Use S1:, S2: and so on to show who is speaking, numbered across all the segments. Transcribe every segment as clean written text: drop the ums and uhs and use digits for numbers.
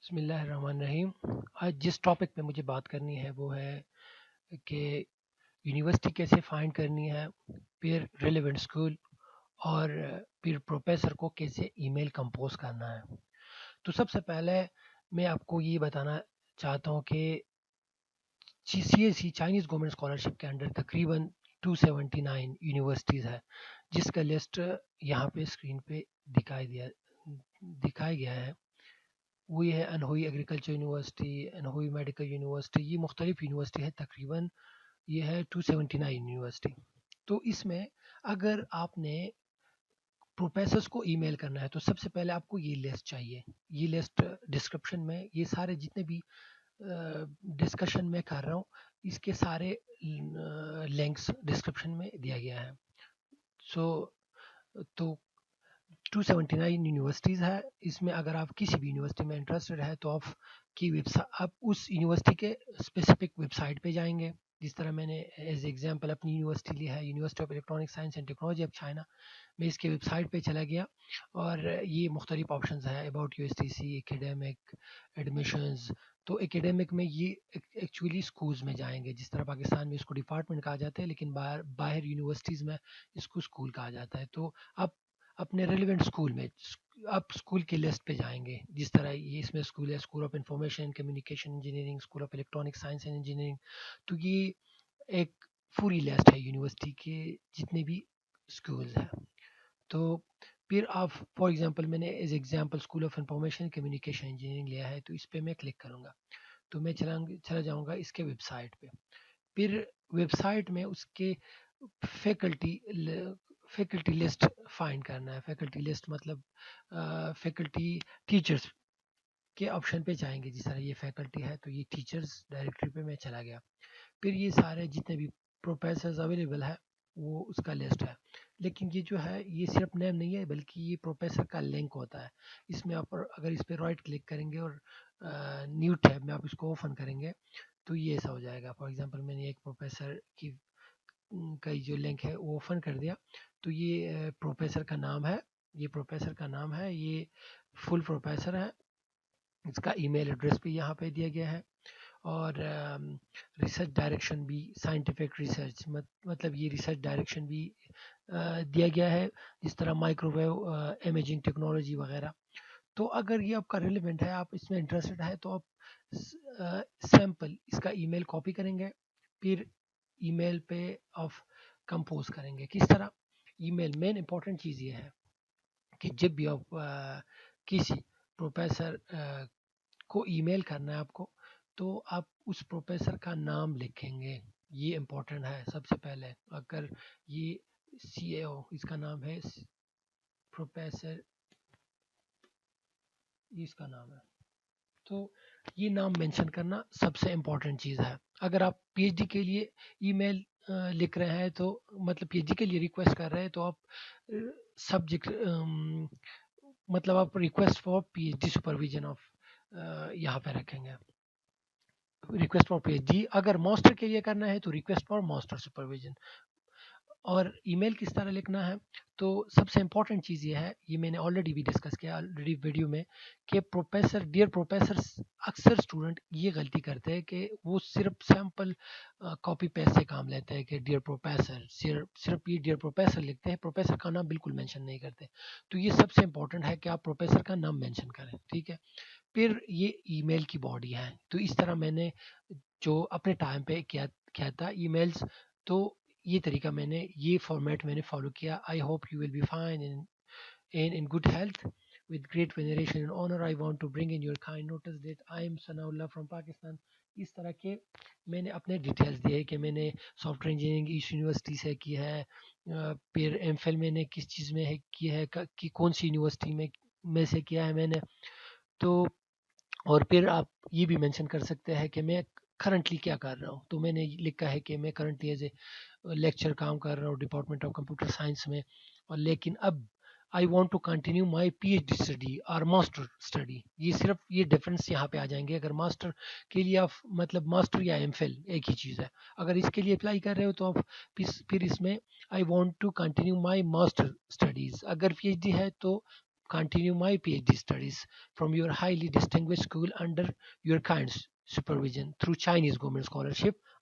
S1: بسم اللہ الرحمن الرحیم۔ آج جس ٹاپک پہ مجھے بات کرنی ہے وہ ہے کہ یونیورسٹی کیسے فائنڈ کرنی ہے، پھر ریلیونٹ اسکول، اور پھر پروفیسر کو کیسے ای میل کمپوز کرنا ہے۔ تو سب سے پہلے میں آپ کو یہ بتانا چاہتا ہوں کہ C S C Chinese government scholarship کے انڈر تقریباً 279 یونیورسٹیز ہے، جس کا لسٹ یہاں پہ اسکرین پہ دکھایا گیا ہے۔ وہ یہ ہے انہوئی ایگریکلچر یونیورسٹی، انہوئی میڈیکل یونیورسٹی، یہ مختلف یونیورسٹی ہے، تقریباً یہ ہے 279 یونیورسٹی۔ تو اس میں اگر آپ نے پروفیسرس کو ای میل کرنا ہے تو سب سے پہلے آپ کو یہ لسٹ چاہیے۔ یہ لسٹ ڈسکرپشن میں، یہ سارے جتنے بھی ڈسکشن میں کر رہا ہوں اس کے سارے لنکس ڈسکرپشن میں دیا گیا ہے۔ تو 279 یونیورسٹیز ہے، اس میں اگر آپ کسی بھی یونیورسٹی میں انٹرسٹڈ ہے تو آپ اس یونیورسٹی کے اسپیسیفک ویب سائٹ پہ جائیں گے۔ جس طرح میں نے ایز ایگزامپل اپنی یونیورسٹی لی ہے، university of electronic science and technology of China, میں اس کے ویب سائٹ پہ چلا گیا اور یہ مختلف آپشنز ہے، about U S T C, academic, admissions. تو اکیڈیمک میں یہ ایکچولی اسکولز میں جائیں گے، جس طرح پاکستان میں اس کو ڈپارٹمنٹ کہا جاتا ہے، لیکن باہر یونیورسٹیز میں اس کو اسکول کہا جاتا ہے۔ تو آپ اپنے ریلیونٹ اسکول میں آپ اسکول کی لسٹ پہ جائیں گے، جس طرح یہ اس میں اسکول ہے، school of information communication engineering, school of electronic science and engineering. تو یہ ایک پوری لسٹ ہے یونیورسٹی کے جتنے بھی اسکولز ہیں۔ تو پھر آپ فار ایگزامپل میں نے as example school of information communication engineering لیا ہے، تو اس پہ میں کلک کروں گا تو میں چلا جاؤں گا اس کے ویب سائٹ پہ۔ پھر ویب سائٹ میں اس کے فیکلٹی لسٹ فائنڈ کرنا ہے۔ فیکلٹی لسٹ مطلب فیکلٹی ٹیچرز کے آپشن پہ جائیں گے، جس طرح یہ فیکلٹی ہے تو یہ ٹیچرز ڈائریکٹری پہ میں چلا گیا۔ پھر یہ سارے جتنے بھی پروفیسرز اویلیبل ہے وہ اس کا لسٹ ہے، لیکن یہ جو ہے یہ صرف نیم نہیں ہے بلکہ یہ پروفیسر کا لنک ہوتا ہے۔ اس میں آپ اگر اس پہ رائٹ کلک کریں گے اور نیو ٹیب میں آپ اس کو اوپن کریں گے تو یہ ایسا ہو جائے گا۔ فار ایگزامپل میں نے ایک پروفیسر کا جو لنک ہے وہ اوپن کر دیا، تو یہ پروفیسر کا نام ہے، یہ فل پروفیسر ہے، اس کا ای میل ایڈریس بھی یہاں پہ دیا گیا ہے، اور ریسرچ ڈائریکشن بھی، سائنٹیفک ریسرچ مطلب یہ ریسرچ ڈائریکشن بھی دیا گیا ہے، جس طرح مائکرو ویو امیجنگ ٹیکنالوجی وغیرہ۔ تو اگر یہ آپ کا ریلیونٹ ہے، آپ اس میں انٹرسٹڈ ہے، تو آپ سیمپل اس کا ای میل کاپی کریں گے، پھر ای میل پہ آپ کمپوز کریں گے۔ کس طرح ای میل؟ مین امپورٹنٹ چیز یہ ہے کہ جب بھی آپ کسی پروفیسر کو ای میل کرنا ہے آپ کو، تو آپ اس پروفیسر کا نام لکھیں گے، یہ امپورٹنٹ ہے سب سے پہلے۔ اگر یہ سی اے او، اس کا نام ہے پروفیسر، اس کا نام ہے، تو یہ نام مینشن کرنا سب سے امپورٹنٹ چیز ہے۔ اگر آپ پی ایچ ڈی کے لیے ای میل لکھ رہے ہیں، تو مطلب پی ایچ ڈی کے لیے ریکویسٹ کر رہے ہیں، تو آپ سبجیکٹ مطلب آپ request for P H D supervision of یہاں پہ رکھیں گے، request for P H D. اگر ماسٹر کے لیے کرنا ہے تو ریکویسٹ فار ماسٹر سپرویژن۔ اور ای میل کس طرح لکھنا ہے؟ تو سب سے امپورٹنٹ چیز یہ ہے، یہ میں نے آلریڈی بھی ڈسکس کیا آلریڈی ویڈیو میں، کہ ڈیئر پروفیسر، اکثر اسٹوڈنٹ یہ غلطی کرتے ہیں کہ وہ صرف سیمپل کاپی پیسٹ سے کام لیتے ہیں کہ ڈیئر پروفیسر، صرف یہ ڈیئر پروفیسر لکھتے ہیں، پروفیسر کا نام بالکل مینشن نہیں کرتے۔ تو یہ سب سے امپورٹنٹ ہے کہ آپ پروفیسر کا نام مینشن کریں، ٹھیک ہے۔ پھر یہ ای میل کی باڈی ہے، تو اس طرح میں نے جو اپنے ٹائم پہ کیا تھا ای میلز، تو یہ طریقہ میں نے، یہ فارمیٹ میں نے فالو کیا۔ I hope you will be fine in good health with great veneration and honor. I want to bring in your kind notice that I am Sanaullah from Pakistan. اس طرح کے میں نے اپنے ڈیٹیلز دیے کہ میں نے software engineering East University سے کی ہے، پھر ایم فل میں نے کس چیز میں کی ہے، کہ کون سی یونیورسٹی میں سے کیا ہے میں نے۔ تو اور پھر آپ یہ بھی مینشن کر سکتے ہیں کہ میں کرنٹلی کیا کر رہا ہوں، تو میں نے لکھا ہے کہ میں کرنٹلی ایز اے لیکچر کام کر رہا ہوں ڈپارٹمنٹ آف کمپیوٹر سائنس میں، اور لیکن اب I want to continue my P H D study اور ماسٹر اسٹڈی۔ یہ صرف یہ ڈفرینس یہاں پہ آ جائیں گے۔ اگر ماسٹر کے لیے آپ مطلب ماسٹر یا ایم فل ایک ہی چیز ہے، اگر اس کے لیے اپلائی کر رہے ہو تو آپ پھر اس میں I want to continue my master studies. اگر پی ایچ ڈی ہے تو continue my PhD studies from your highly distinguished school under your kind supervision through Chinese government scholarship,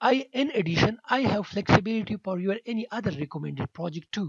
S1: in addition, I have flexibility for your any other recommended project too.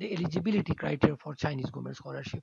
S1: the eligibility criteria for Chinese government scholarship.